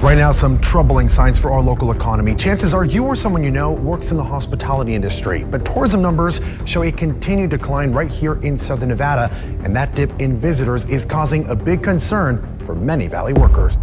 Right now, some troubling signs for our local economy. Chances are you or someone you know works in the hospitality industry, but tourism numbers show a continued decline right here in southern Nevada, and that dip in visitors is causing a big concern for many Valley workers.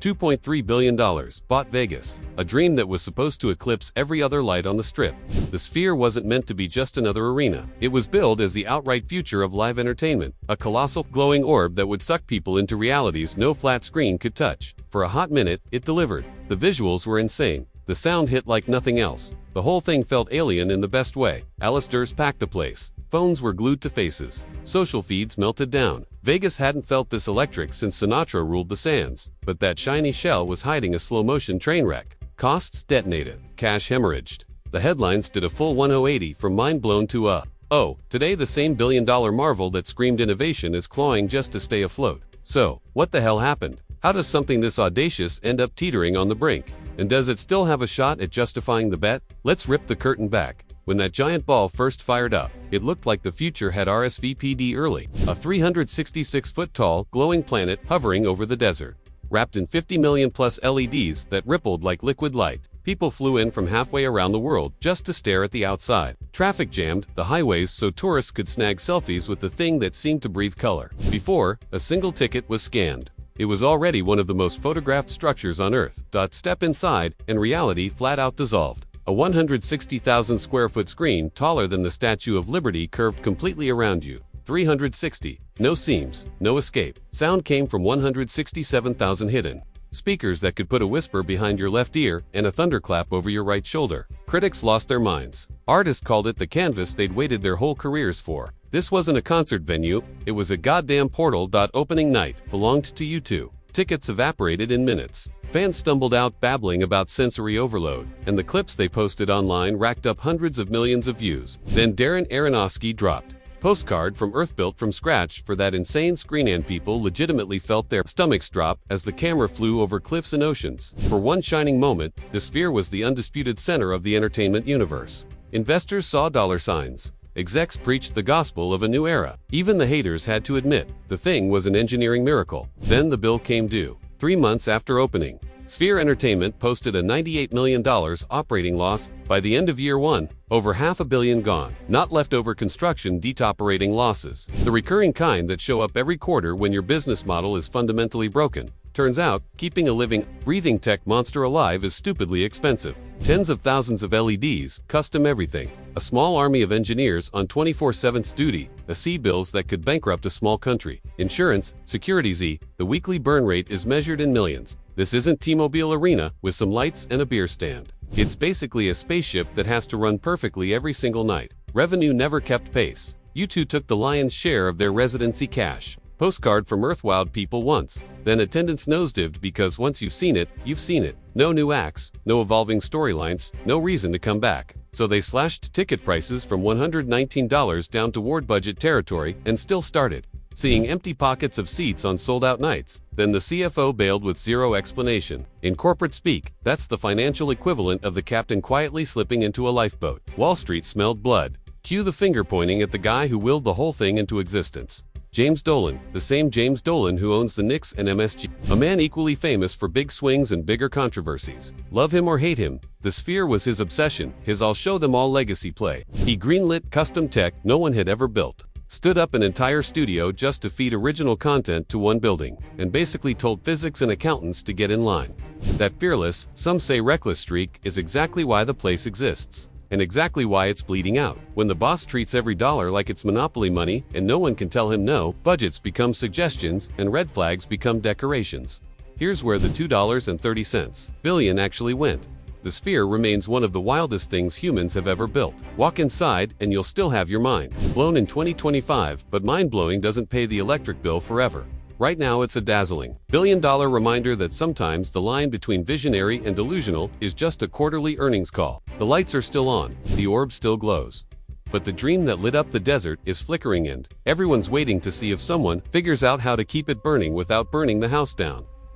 $2.3 billion bought Vegas, a dream that was supposed to eclipse every other light on the Strip. The Sphere wasn't meant to be just another arena. It was billed as the outright future of live entertainment, a colossal, glowing orb that would suck people into realities no flat screen could touch. For a hot minute, it delivered. The visuals were insane. The sound hit like nothing else. The whole thing felt alien in the best way. Alistairs packed the place. Phones were glued to faces. Social feeds melted down. Vegas hadn't felt this electric since Sinatra ruled the sands. But that shiny shell was hiding a slow-motion train wreck. Costs detonated. Cash hemorrhaged. The headlines did a full 180 from mind blown to oh, today the same billion-dollar marvel that screamed innovation is clawing just to stay afloat. So, what the hell happened? How does something this audacious end up teetering on the brink? And does it still have a shot at justifying the bet? Let's rip the curtain back. When that giant ball first fired up, it looked like the future had RSVP'd early. A 366-foot-tall, glowing planet hovering over the desert. Wrapped in 50 million plus LEDs that rippled like liquid light. People flew in from halfway around the world just to stare at the outside. Traffic jammed the highways so tourists could snag selfies with the thing that seemed to breathe color. Before a single ticket was scanned, it was already one of the most photographed structures on Earth. Step inside, and reality flat out dissolved. A 160,000 square foot screen taller than the Statue of Liberty curved completely around you. 360. No seams, no escape. Sound came from 167,000 hidden speakers that could put a whisper behind your left ear and a thunderclap over your right shoulder. Critics lost their minds. Artists called it the canvas they'd waited their whole careers for. This wasn't a concert venue, it was a goddamn portal. Opening night belonged to U2. Tickets evaporated in minutes. Fans stumbled out babbling about sensory overload, and the clips they posted online racked up hundreds of millions of views. Then Darren Aronofsky dropped Postcard from Earth built from scratch for that insane screen, and people legitimately felt their stomachs drop as the camera flew over cliffs and oceans. For one shining moment, the Sphere was the undisputed center of the entertainment universe. Investors saw dollar signs. Execs preached the gospel of a new era. Even the haters had to admit the thing was an engineering miracle. Then the bill came due. 3 months after opening, Sphere Entertainment posted a $98 million operating loss. By the end of year one, over $500 million gone. Not leftover construction debt operating losses. The recurring kind that show up every quarter when your business model is fundamentally broken. Turns out, keeping a living, breathing tech monster alive is stupidly expensive. Tens of thousands of LEDs, custom everything. A small army of engineers on 24/7 duty, bills that could bankrupt a small country. Insurance, security, the weekly burn rate is measured in millions. This isn't T-Mobile Arena with some lights and a beer stand. It's basically a spaceship that has to run perfectly every single night. Revenue never kept pace. U2 took the lion's share of their residency cash. Postcard from Earth wowed people once. Then attendance nosedived because once you've seen it, you've seen it. No new acts, no evolving storylines, no reason to come back. So they slashed ticket prices from $119 down toward budget territory and still started seeing empty pockets of seats on sold-out nights. Then the CFO bailed with zero explanation. In corporate speak, that's the financial equivalent of the captain quietly slipping into a lifeboat. Wall Street smelled blood. Cue the finger pointing at the guy who willed the whole thing into existence. James Dolan, the same James Dolan who owns the Knicks and MSG. A man equally famous for big swings and bigger controversies. Love him or hate him, the Sphere was his obsession, his I'll show them all legacy play. He greenlit custom tech no one had ever built. Stood up an entire studio just to feed original content to one building, and basically told physics and accountants to get in line. That fearless, some say reckless streak is exactly why the place exists. And exactly why it's bleeding out. When the boss treats every dollar like it's monopoly money and no one can tell him no, budgets become suggestions and red flags become decorations. Here's where the $2.30 billion actually went. The Sphere remains one of the wildest things humans have ever built. Walk inside and you'll still have your mind blown in 2025, but mind-blowing doesn't pay the electric bill forever. Right now it's a dazzling, billion-dollar reminder that sometimes the line between visionary and delusional is just a quarterly earnings call. The lights are still on, the orb still glows. But the dream that lit up the desert is flickering and everyone's waiting to see if someone figures out how to keep it burning without burning the house down.